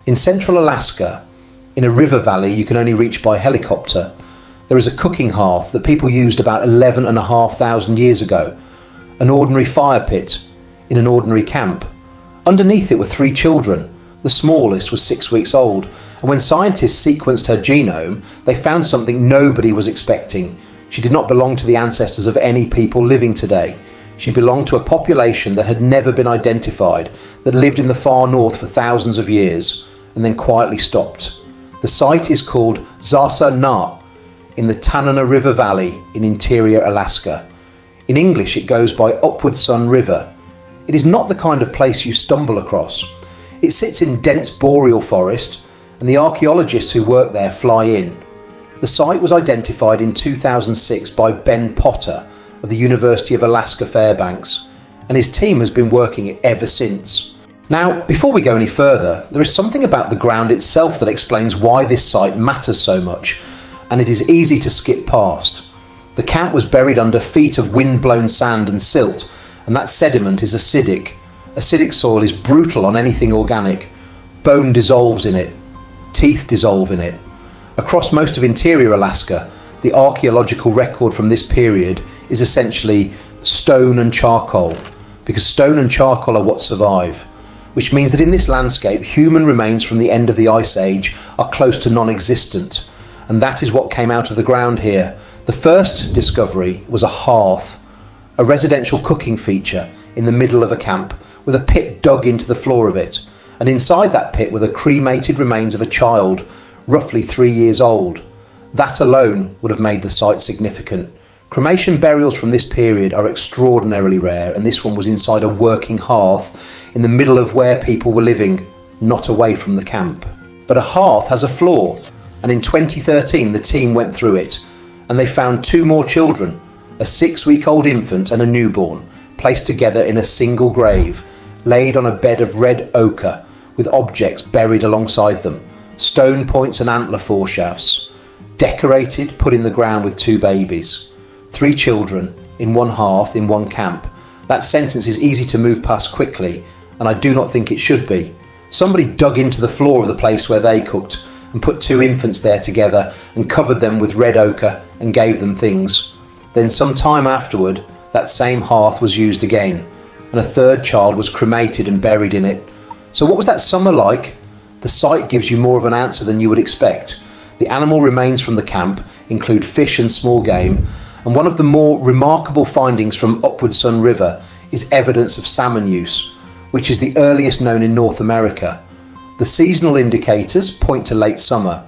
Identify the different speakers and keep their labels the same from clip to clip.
Speaker 1: In central Alaska, in a river valley you can only reach by helicopter, there is a cooking hearth that people used about 11,500 years ago, an ordinary fire pit in an ordinary camp. Underneath it were 3 children. The smallest was 6 weeks old, and when scientists sequenced her genome, they found something nobody was expecting. She did not belong to the ancestors of any people living today. She belonged to a population that had never been identified, that lived in the far north for thousands of years, and then quietly stopped. The site is called Xaasaa Na, in the Tanana River Valley in interior Alaska. In English it goes by Upward Sun River. It is not the kind of place you stumble across. It sits in dense boreal forest, and the archaeologists who work there fly in. The site was identified in 2006 by Ben Potter of the University of Alaska Fairbanks, and his team has been working it ever since. Now, before we go any further, there is something about the ground itself that explains why this site matters so much, and it is easy to skip past. The camp was buried under feet of wind-blown sand and silt, and that sediment is acidic. Acidic soil is brutal on anything organic. Bone dissolves in it. Teeth dissolve in it. Across most of interior Alaska, the archaeological record from this period is essentially stone and charcoal, because stone and charcoal are what survive, which means that in this landscape, human remains from the end of the Ice Age are close to non-existent, and that is what came out of the ground here. The first discovery was a hearth, a residential cooking feature in the middle of a camp, with a pit dug into the floor of it, and inside that pit were the cremated remains of a child, roughly 3 years old. That alone would have made the site significant. Cremation burials from this period are extraordinarily rare, and this one was inside a working hearth in the middle of where people were living, not away from the camp. But a hearth has a flaw, and in 2013 the team went through it, and they found 2 more children, a 6-week-old infant and a newborn, placed together in a single grave, laid on a bed of red ochre with objects buried alongside them, stone points and antler foreshafts, decorated, put in the ground with 2 babies. 3 children in one hearth in one camp. That sentence is easy to move past quickly, and I do not think it should be. Somebody dug into the floor of the place where they cooked and put 2 infants there together and covered them with red ochre and gave them things. Then some time afterward, that same hearth was used again, and a 3rd child was cremated and buried in it. So what was that summer like? The site gives you more of an answer than you would expect. The animal remains from the camp include fish and small game, and one of the more remarkable findings from Upward Sun River is evidence of salmon use, which is the earliest known in North America. The seasonal indicators point to late summer.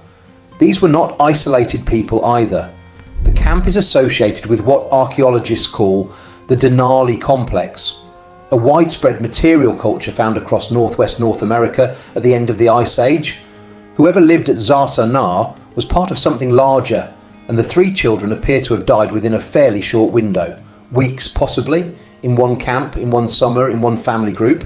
Speaker 1: These were not isolated people either. The camp is associated with what archaeologists call the Denali Complex, a widespread material culture found across northwest North America at the end of the Ice Age. Whoever lived at Xaasaa Na was part of something larger, and the 3 children appear to have died within a fairly short window, weeks possibly, in one camp, in one summer, in one family group.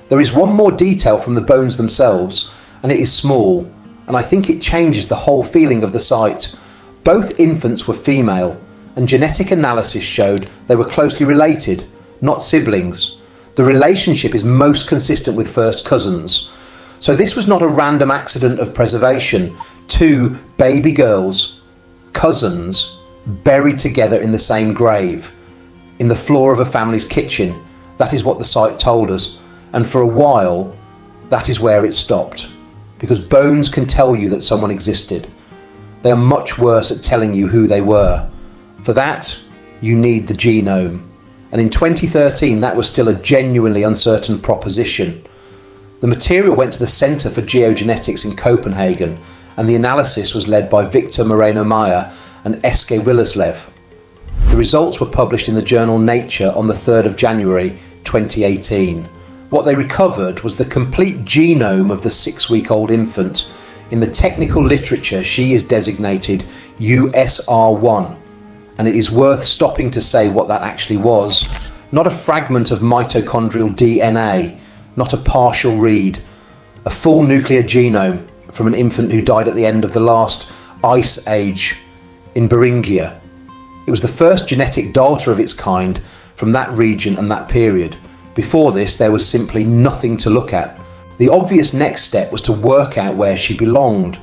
Speaker 1: There is one more detail from the bones themselves, and it is small, and I think it changes the whole feeling of the site. Both infants were female, and genetic analysis showed they were closely related, not siblings. The relationship is most consistent with first cousins. So this was not a random accident of preservation. 2 baby girls, cousins, buried together in the same grave, in the floor of a family's kitchen. That is what the site told us, and for a while that is where it stopped, because bones can tell you that someone existed. They are much worse at telling you who they were. For that you need the genome, and in 2013 that was still a genuinely uncertain proposition. The material went to the Centre for GeoGenetics in Copenhagen, and the analysis was led by Victor Moreno-Meyer and Eske Willerslev. The results were published in the journal Nature on the 3rd of January 2018. What they recovered was the complete genome of the 6-week-old infant. In the technical literature, she is designated USR1, and it is worth stopping to say what that actually was. Not a fragment of mitochondrial DNA, not a partial read, a full nuclear genome from an infant who died at the end of the last Ice Age in Beringia. It was the first genetic data of its kind from that region and that period. Before this, there was simply nothing to look at. The obvious next step was to work out where she belonged.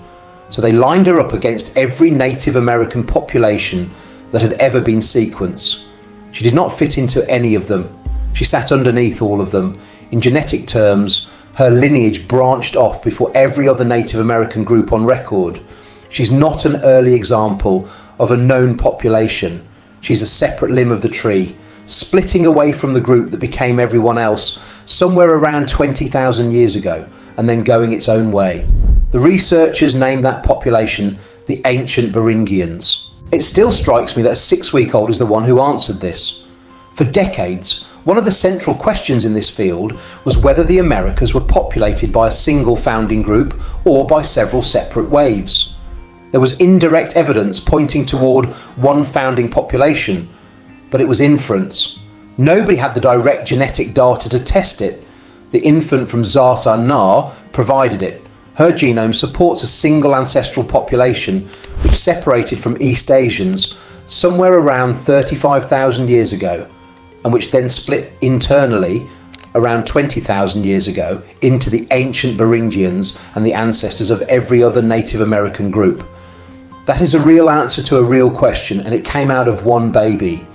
Speaker 1: So they lined her up against every Native American population that had ever been sequenced. She did not fit into any of them. She sat underneath all of them. In genetic terms, her lineage branched off before every other Native American group on record. She's not an early example of a known population. She's a separate limb of the tree, splitting away from the group that became everyone else somewhere around 20,000 years ago, and then going its own way. The researchers named that population the Ancient Beringians. It still strikes me that a 6-week-old is the one who answered this. For decades, one of the central questions in this field was whether the Americas were populated by a single founding group or by several separate waves. There was indirect evidence pointing toward one founding population, but it was inference. Nobody had the direct genetic data to test it. The infant from Xaasaa Na provided it. Her genome supports a single ancestral population which separated from East Asians somewhere around 35,000 years ago, and which then split internally around 20,000 years ago into the Ancient Beringians and the ancestors of every other Native American group. That is a real answer to a real question, and it came out of one baby.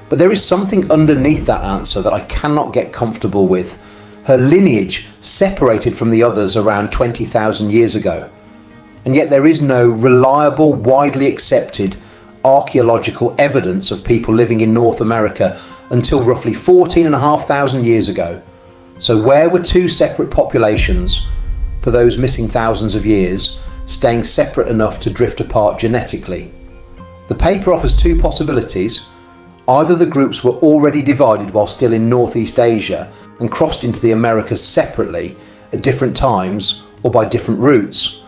Speaker 1: But there is something underneath that answer that I cannot get comfortable with. Her lineage separated from the others around 20,000 years ago. And yet there is no reliable, widely accepted archaeological evidence of people living in North America until roughly 14,500 years ago. So where were two separate populations, for those missing thousands of years, staying separate enough to drift apart genetically? The paper offers two possibilities. Either the groups were already divided while still in Northeast Asia and crossed into the Americas separately at different times or by different routes,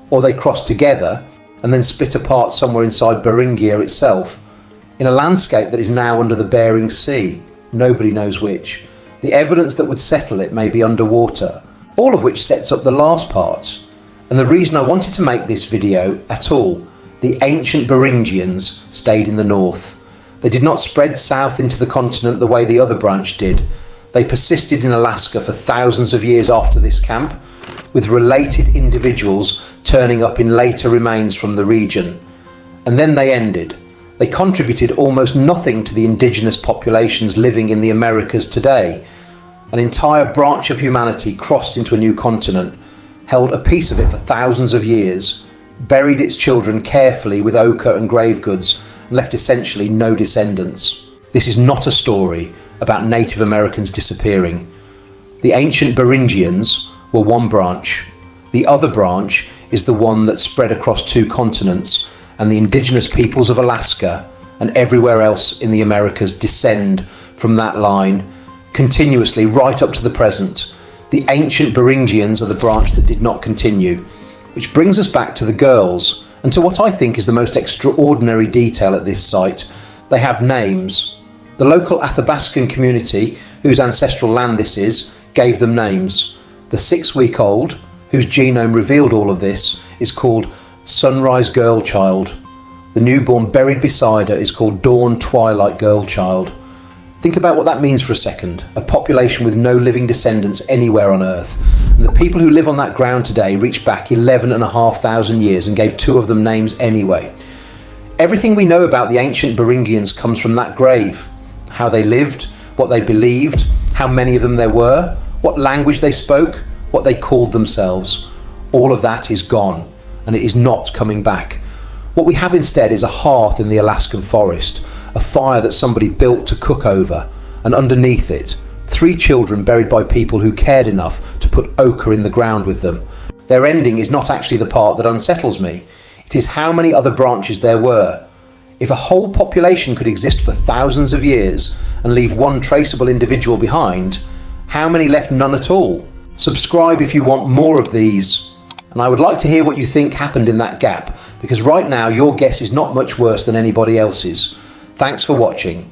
Speaker 1: or they crossed together and then split apart somewhere inside Beringia itself, in a landscape that is now under the Bering Sea. Nobody knows which. The evidence that would settle it may be underwater, all of which sets up the last part. And the reason I wanted to make this video at all, the Ancient Beringians stayed in the north. They did not spread south into the continent the way the other branch did. They persisted in Alaska for thousands of years after this camp, with related individuals turning up in later remains from the region. And then they ended. They contributed almost nothing to the indigenous populations living in the Americas today. An entire branch of humanity crossed into a new continent, held a piece of it for thousands of years, buried its children carefully with ochre and grave goods, and left essentially no descendants. This is not a story about Native Americans disappearing. The Ancient Beringians were one branch. The other branch is the one that spread across two continents, and the indigenous peoples of Alaska and everywhere else in the Americas descend from that line continuously right up to the present. The Ancient Beringians are the branch that did not continue, which brings us back to the girls and to what I think is the most extraordinary detail at this site. They have names. The local Athabascan community, whose ancestral land this is, gave them names. The 6-week-old, whose genome revealed all of this, is called Sunrise Girl Child. The newborn buried beside her is called Dawn Twilight Girl Child. Think about what that means for a second. A population with no living descendants anywhere on Earth. And the people who live on that ground today reached back 11,500 years and gave two of them names anyway. Everything we know about the Ancient Beringians comes from that grave. How they lived, what they believed, how many of them there were, what language they spoke, what they called themselves. All of that is gone, and it is not coming back. What we have instead is a hearth in the Alaskan forest, a fire that somebody built to cook over, and underneath it, 3 children buried by people who cared enough to put ochre in the ground with them. Their ending is not actually the part that unsettles me. It is how many other branches there were. If a whole population could exist for thousands of years and leave one traceable individual behind, how many left none at all? Subscribe if you want more of these. And I would like to hear what you think happened in that gap, because right now your guess is not much worse than anybody else's. Thanks for watching.